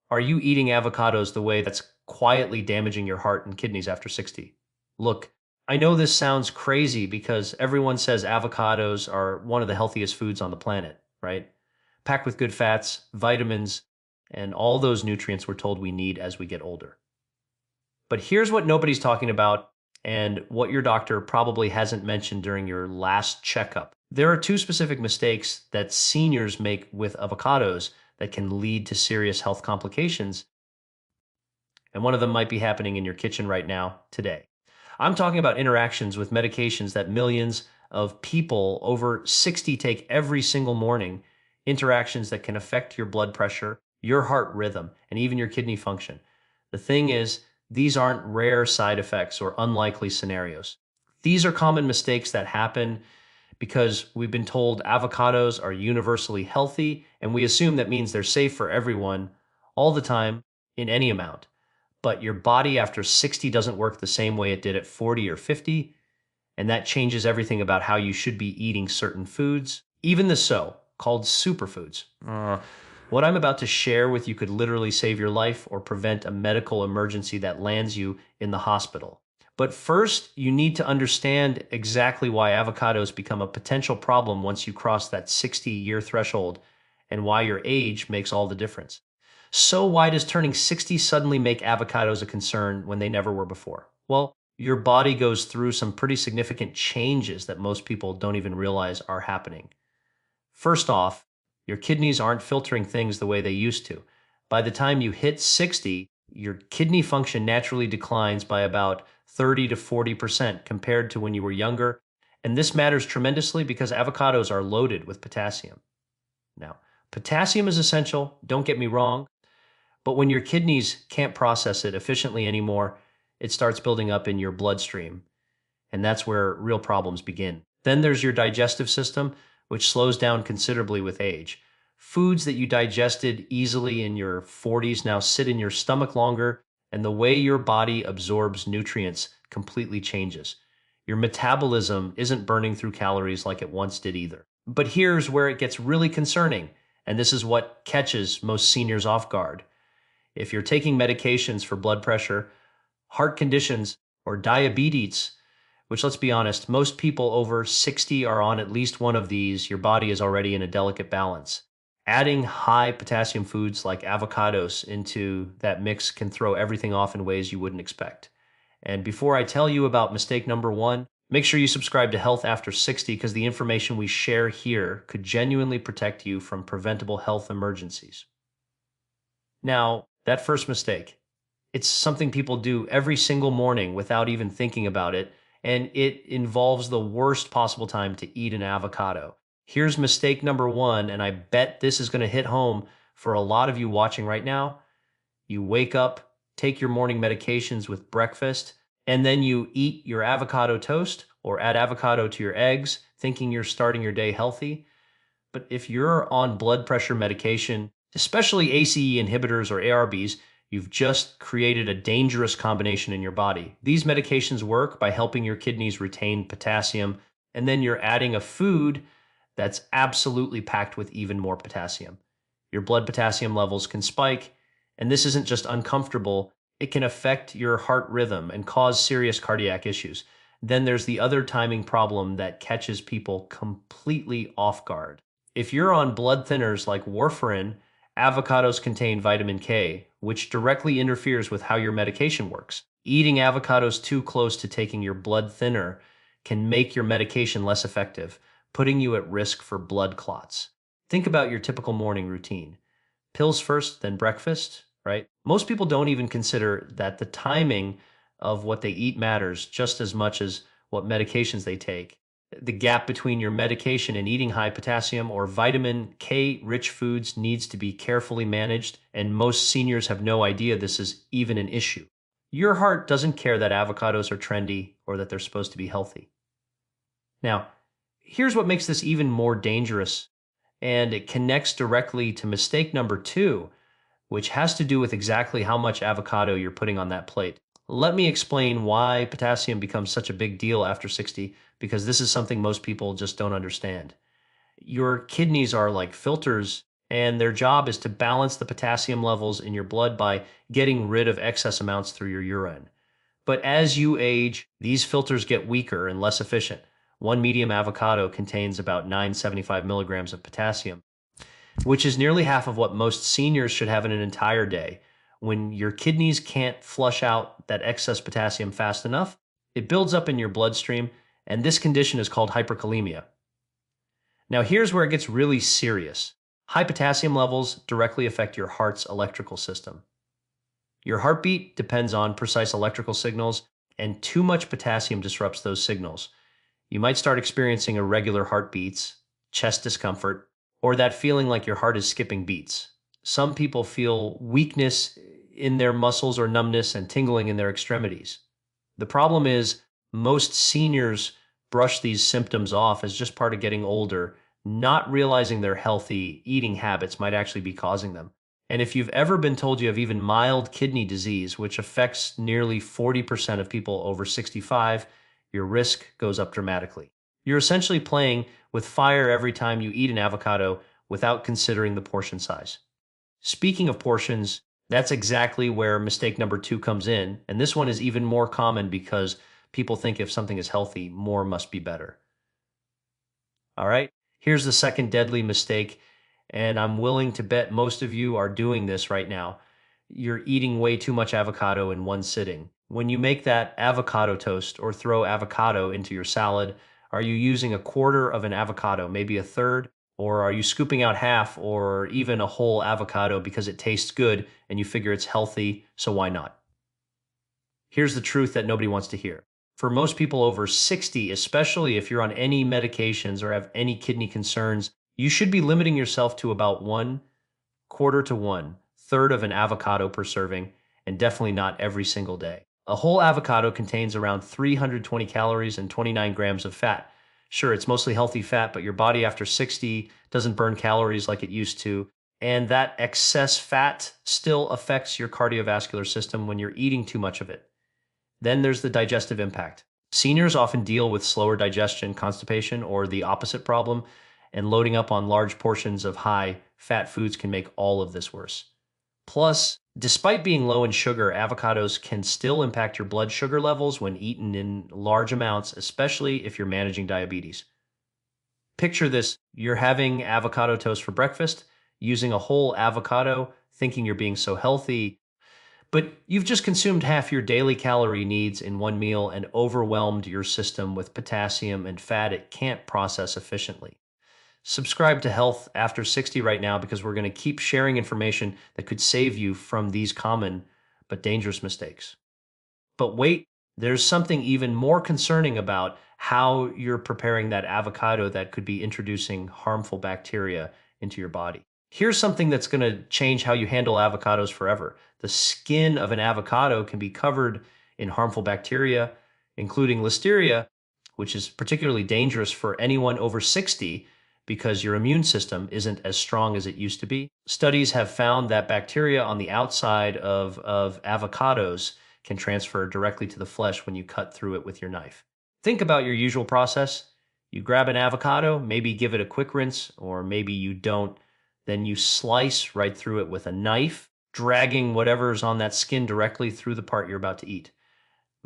Are you eating avocados the way that's quietly damaging your heart and kidneys after 60? Look, I know this sounds crazy because everyone says avocados are one of the healthiest foods on the planet, right? Packed with good fats, vitamins, and all those nutrients we're told we need as we get older. But here's what nobody's talking about and what your doctor probably hasn't mentioned during your last checkup. There are two specific mistakes that seniors make with avocados that can lead to serious health complications, and one of them might be happening in your kitchen right now today. I'm talking about interactions with medications that millions of people over 60 take every single morning, interactions that can affect your blood pressure, your heart rhythm, and even your kidney function. The thing is, these aren't rare side effects or unlikely scenarios. These are common mistakes that happen because we've been told avocados are universally healthy, and we assume that means they're safe for everyone all the time in any amount. But your body after 60 doesn't work the same way it did at 40 or 50, and that changes everything about how you should be eating certain foods, even the so-called superfoods. What I'm about to share with you could literally save your life or prevent a medical emergency that lands you in the hospital. But first, you need to understand exactly why avocados become a potential problem once you cross that 60-year threshold and why your age makes all the difference. So why does turning 60 suddenly make avocados a concern when they never were before? Well, your body goes through some pretty significant changes that most people don't even realize are happening. First off, your kidneys aren't filtering things the way they used to. By the time you hit 60, your kidney function naturally declines by about 30 to 40% compared to when you were younger. And this matters tremendously because avocados are loaded with potassium. Now, potassium is essential, don't get me wrong, but when your kidneys can't process it efficiently anymore, it starts building up in your bloodstream. And that's where real problems begin. Then there's your digestive system, which slows down considerably with age. Foods that you digested easily in your 40s now sit in your stomach longer, and the way your body absorbs nutrients completely changes. Your metabolism isn't burning through calories like it once did either. But here's where it gets really concerning, and this is what catches most seniors off guard. If you're taking medications for blood pressure, heart conditions, or diabetes, which let's be honest, most people over 60 are on at least one of these, your body is already in a delicate balance. Adding high potassium foods like avocados into that mix can throw everything off in ways you wouldn't expect. And before I tell you about mistake number one, make sure you subscribe to Health After 60 because the information we share here could genuinely protect you from preventable health emergencies. Now, that first mistake, it's something people do every single morning without even thinking about it, and it involves the worst possible time to eat an avocado. Here's mistake number one, and I bet this is going to hit home for a lot of you watching right now. You wake up, take your morning medications with breakfast, and then you eat your avocado toast or add avocado to your eggs, thinking you're starting your day healthy. But if you're on blood pressure medication, especially ACE inhibitors or ARBs, you've just created a dangerous combination in your body. These medications work by helping your kidneys retain potassium, and then you're adding a food that's absolutely packed with even more potassium. Your blood potassium levels can spike, and this isn't just uncomfortable, it can affect your heart rhythm and cause serious cardiac issues. Then there's the other timing problem that catches people completely off guard. If you're on blood thinners like Warfarin, avocados contain vitamin K, which directly interferes with how your medication works. Eating avocados too close to taking your blood thinner can make your medication less effective, putting you at risk for blood clots. Think about your typical morning routine. Pills first, then breakfast, right? Most people don't even consider that the timing of what they eat matters just as much as what medications they take. The gap between your medication and eating high potassium or vitamin K rich foods needs to be carefully managed, and most seniors have no idea this is even an issue. Your heart doesn't care that avocados are trendy or that they're supposed to be healthy. Now, here's what makes this even more dangerous, and it connects directly to mistake number two, which has to do with exactly how much avocado you're putting on that plate. Let me explain why potassium becomes such a big deal after 60, because this is something most people just don't understand. Your kidneys are like filters, and their job is to balance the potassium levels in your blood by getting rid of excess amounts through your urine. But as you age, these filters get weaker and less efficient. One medium avocado contains about 975 milligrams of potassium, which is nearly half of what most seniors should have in an entire day. When your kidneys can't flush out that excess potassium fast enough, it builds up in your bloodstream, and this condition is called hyperkalemia. Now, here's where it gets really serious. High potassium levels directly affect your heart's electrical system. Your heartbeat depends on precise electrical signals, and too much potassium disrupts those signals. You might start experiencing irregular heartbeats, chest discomfort, or that feeling like your heart is skipping beats. Some people feel weakness in their muscles or numbness and tingling in their extremities. The problem is most seniors brush these symptoms off as just part of getting older, not realizing their healthy eating habits might actually be causing them. And if you've ever been told you have even mild kidney disease, which affects nearly 40% of people over 65, your risk goes up dramatically. You're essentially playing with fire every time you eat an avocado without considering the portion size. Speaking of portions, that's exactly where mistake number 2 comes in, and this one is even more common because people think if something is healthy, more must be better. All right, here's the second deadly mistake, and I'm willing to bet most of you are doing this right now. You're eating way too much avocado in one sitting. When you make that avocado toast or throw avocado into your salad, are you using a quarter of an avocado, maybe a third? Or are you scooping out half or even a whole avocado because it tastes good and you figure it's healthy, so why not? Here's the truth that nobody wants to hear. For most people over 60, especially if you're on any medications or have any kidney concerns, you should be limiting yourself to about 1/4 to 1/3 of an avocado per serving, and definitely not every single day. A whole avocado contains around 320 calories and 29 grams of fat. Sure, it's mostly healthy fat, but your body after 60 doesn't burn calories like it used to. And that excess fat still affects your cardiovascular system when you're eating too much of it. Then there's the digestive impact. Seniors often deal with slower digestion, constipation, or the opposite problem, and loading up on large portions of high fat foods can make all of this worse. Plus, despite being low in sugar, avocados can still impact your blood sugar levels when eaten in large amounts, especially if you're managing diabetes. Picture this, you're having avocado toast for breakfast, using a whole avocado, thinking you're being so healthy, but you've just consumed half your daily calorie needs in one meal and overwhelmed your system with potassium and fat it can't process efficiently. Subscribe to Health After 60 right now because we're going to keep sharing information that could save you from these common but dangerous mistakes. But wait, there's something even more concerning about how you're preparing that avocado that could be introducing harmful bacteria into your body. Here's something that's going to change how you handle avocados forever. The skin of an avocado can be covered in harmful bacteria, including listeria, which is particularly dangerous for anyone over 60 because your immune system isn't as strong as it used to be. Studies have found that bacteria on the outside of avocados can transfer directly to the flesh when you cut through it with your knife. Think about your usual process. You grab an avocado, maybe give it a quick rinse, or maybe you don't. Then you slice right through it with a knife, dragging whatever's on that skin directly through the part you're about to eat.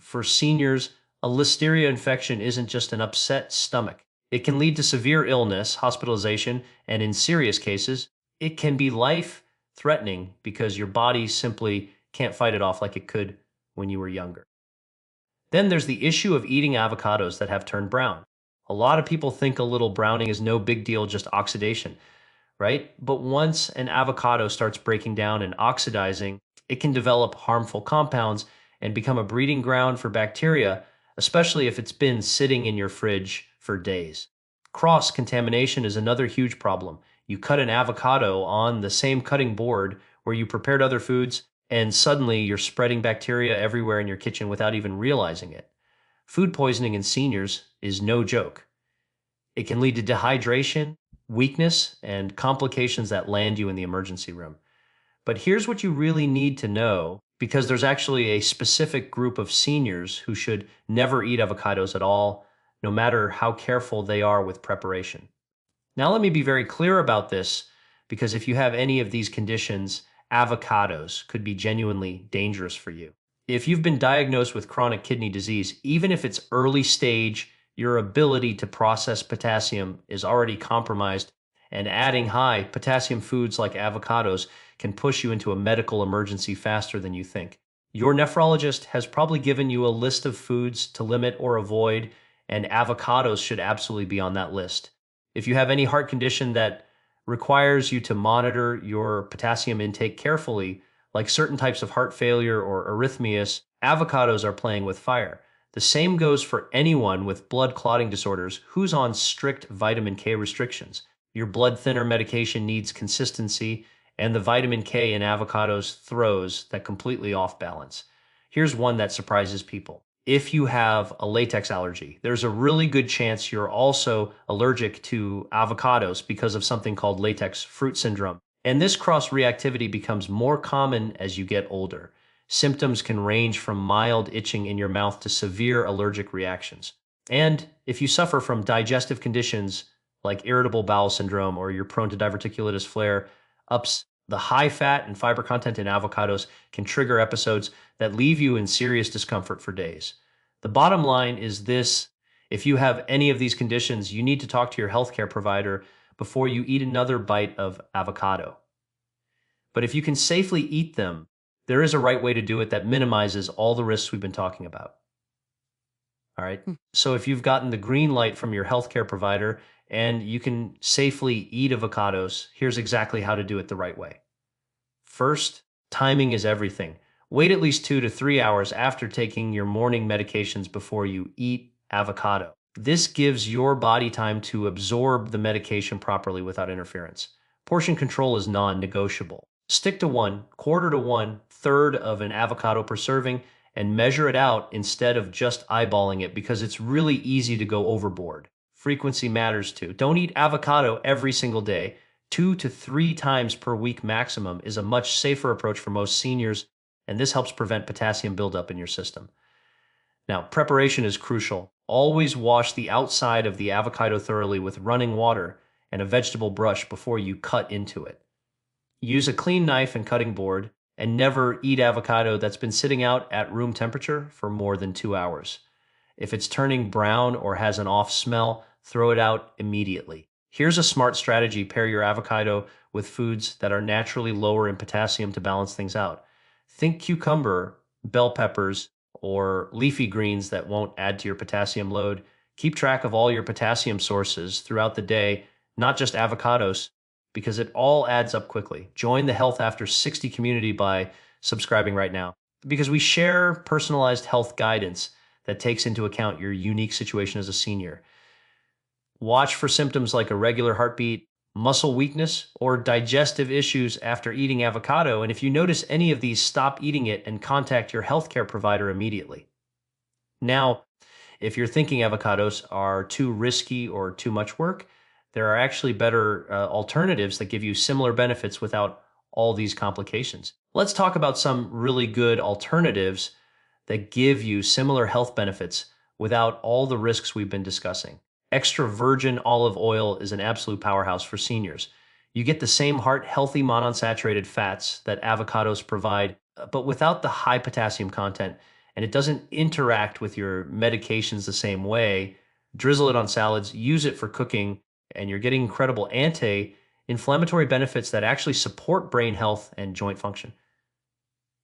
For seniors, a listeria infection isn't just an upset stomach. It can lead to severe illness, hospitalization, and in serious cases, it can be life-threatening because your body simply can't fight it off like it could when you were younger. Then there's the issue of eating avocados that have turned brown. A lot of people think a little browning is no big deal, just oxidation, right? But once an avocado starts breaking down and oxidizing, it can develop harmful compounds and become a breeding ground for bacteria, especially if it's been sitting in your fridge for days. Cross-contamination is another huge problem. You cut an avocado on the same cutting board where you prepared other foods, and suddenly you're spreading bacteria everywhere in your kitchen without even realizing it. Food poisoning in seniors is no joke. It can lead to dehydration, weakness, and complications that land you in the emergency room. But here's what you really need to know, because there's actually a specific group of seniors who should never eat avocados at all, no matter how careful they are with preparation. Now let me be very clear about this. because if you have any of these conditions, avocados could be genuinely dangerous for you. If you've been diagnosed with chronic kidney disease, even if it's early stage, your ability to process potassium is already compromised, and adding high potassium foods like avocados can push you into a medical emergency faster than you think. Your nephrologist has probably given you a list of foods to limit or avoid, and avocados should absolutely be on that list. If you have any heart condition that requires you to monitor your potassium intake carefully, like certain types of heart failure or arrhythmias, avocados are playing with fire. The same goes for anyone with blood clotting disorders who's on strict vitamin K restrictions. Your blood thinner medication needs consistency, and the vitamin K in avocados throws that completely off balance. Here's one that surprises people. If you have a latex allergy, there's a really good chance you're also allergic to avocados because of something called latex fruit syndrome. And this cross-reactivity becomes more common as you get older. Symptoms can range from mild itching in your mouth to severe allergic reactions. And if you suffer from digestive conditions like irritable bowel syndrome or you're prone to diverticulitis flare-ups, the high fat and fiber content in avocados can trigger episodes that leave you in serious discomfort for days. The bottom line is this: if you have any of these conditions, you need to talk to your healthcare provider before you eat another bite of avocado. But if you can safely eat them, there is a right way to do it that minimizes all the risks we've been talking about. All right. So if you've gotten the green light from your healthcare provider and you can safely eat avocados, here's exactly how to do it the right way. First, timing is everything. Wait at least 2 to 3 hours after taking your morning medications before you eat avocado. This gives your body time to absorb the medication properly without interference. Portion control is non-negotiable. Stick to 1/4 to 1/3 of an avocado per serving and measure it out instead of just eyeballing it, because it's really easy to go overboard. Frequency matters too. Don't eat avocado every single day. 2 to 3 times per week maximum is a much safer approach for most seniors, and this helps prevent potassium buildup in your system. Now, preparation is crucial. Always wash the outside of the avocado thoroughly with running water and a vegetable brush before you cut into it. Use a clean knife and cutting board, and never eat avocado that's been sitting out at room temperature for more than 2 hours. If it's turning brown or has an off smell, throw it out immediately. Here's a smart strategy: pair your avocado with foods that are naturally lower in potassium to balance things out. Think cucumber, bell peppers, or leafy greens that won't add to your potassium load. Keep track of all your potassium sources throughout the day, not just avocados, because it all adds up quickly. Join the Health After 60 community by subscribing right now, because we share personalized health guidance that takes into account your unique situation as a senior. Watch for symptoms like irregular heartbeat, muscle weakness, or digestive issues after eating avocado. And if you notice any of these, stop eating it and contact your healthcare provider immediately. Now, if you're thinking avocados are too risky or too much work, there are actually better alternatives that give you similar benefits without all these complications. Let's talk about some really good alternatives that give you similar health benefits without all the risks we've been discussing. Extra virgin olive oil is an absolute powerhouse for seniors. You get the same heart-healthy monounsaturated fats that avocados provide, but without the high potassium content, and it doesn't interact with your medications the same way. Drizzle it on salads, use it for cooking, and you're getting incredible anti-inflammatory benefits that actually support brain health and joint function.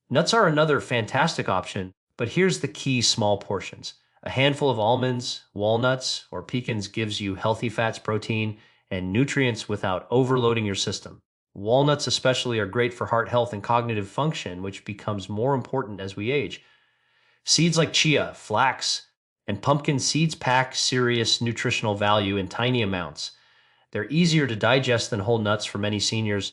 Nuts are another fantastic option, but here's the key: small portions. A handful of almonds, walnuts, or pecans gives you healthy fats, protein, and nutrients without overloading your system. Walnuts especially are great for heart health and cognitive function, which becomes more important as we age. Seeds like chia, flax, and pumpkin seeds pack serious nutritional value in tiny amounts. They're easier to digest than whole nuts for many seniors,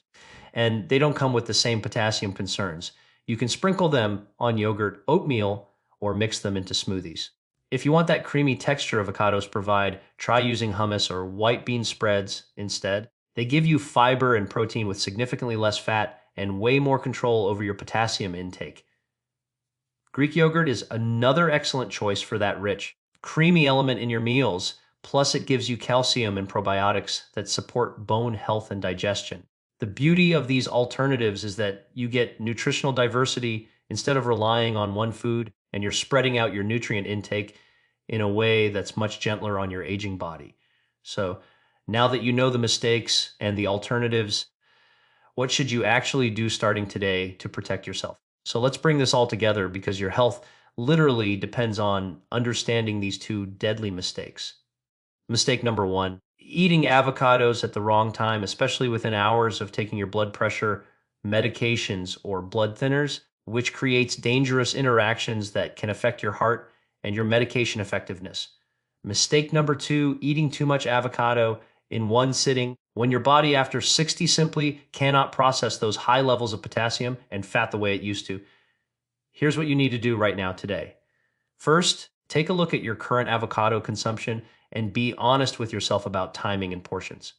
and they don't come with the same potassium concerns. You can sprinkle them on yogurt, oatmeal, or mix them into smoothies. If you want that creamy texture avocados provide, try using hummus or white bean spreads instead. They give you fiber and protein with significantly less fat and way more control over your potassium intake. Greek yogurt is another excellent choice for that rich, creamy element in your meals, plus it gives you calcium and probiotics that support bone health and digestion. The beauty of these alternatives is that you get nutritional diversity instead of relying on one food, and you're spreading out your nutrient intake in a way that's much gentler on your aging body. So now that you know the mistakes and the alternatives, what should you actually do starting today to protect yourself? So let's bring this all together because your health literally depends on understanding these two deadly mistakes. Mistake number one, eating avocados at the wrong time, especially within hours of taking your blood pressure medications or blood thinners, which creates dangerous interactions that can affect your heart and your medication effectiveness. Mistake number two, eating too much avocado in one sitting when your body after 60 simply cannot process those high levels of potassium and fat the way it used to. Here's what you need to do right now today. First, take a look at your current avocado consumption and be honest with yourself about timing and portions.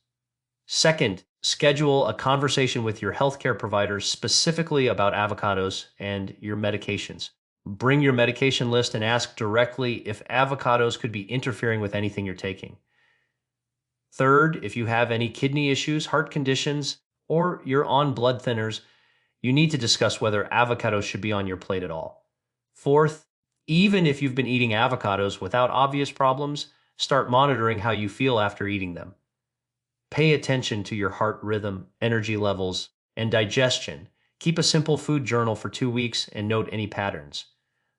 Second, schedule a conversation with your healthcare provider specifically about avocados and your medications. Bring your medication list and ask directly if avocados could be interfering with anything you're taking. Third, if you have any kidney issues, heart conditions, or you're on blood thinners, you need to discuss whether avocados should be on your plate at all. Fourth, even if you've been eating avocados without obvious problems, start monitoring how you feel after eating them. Pay attention to your heart rhythm, energy levels, and digestion. Keep a simple food journal for 2 weeks and note any patterns.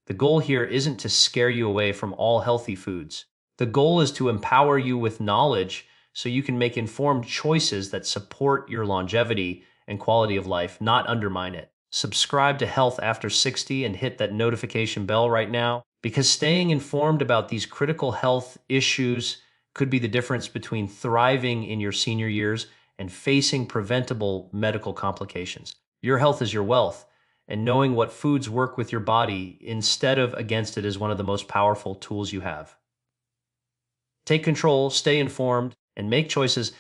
The goal here isn't to scare you away from all healthy foods. The goal is to empower you with knowledge so you can make informed choices that support your longevity and quality of life, not undermine it. Subscribe to Health After 60 and hit that notification bell right now, because staying informed about these critical health issues could be the difference between thriving in your senior years and facing preventable medical complications. Your health is your wealth, and knowing what foods work with your body instead of against it is one of the most powerful tools you have. Take control, stay informed, and make choices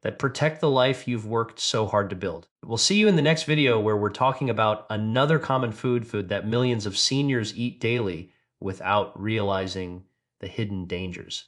that protect the life you've worked so hard to build. We'll see you in the next video where we're talking about another common food that millions of seniors eat daily without realizing the hidden dangers.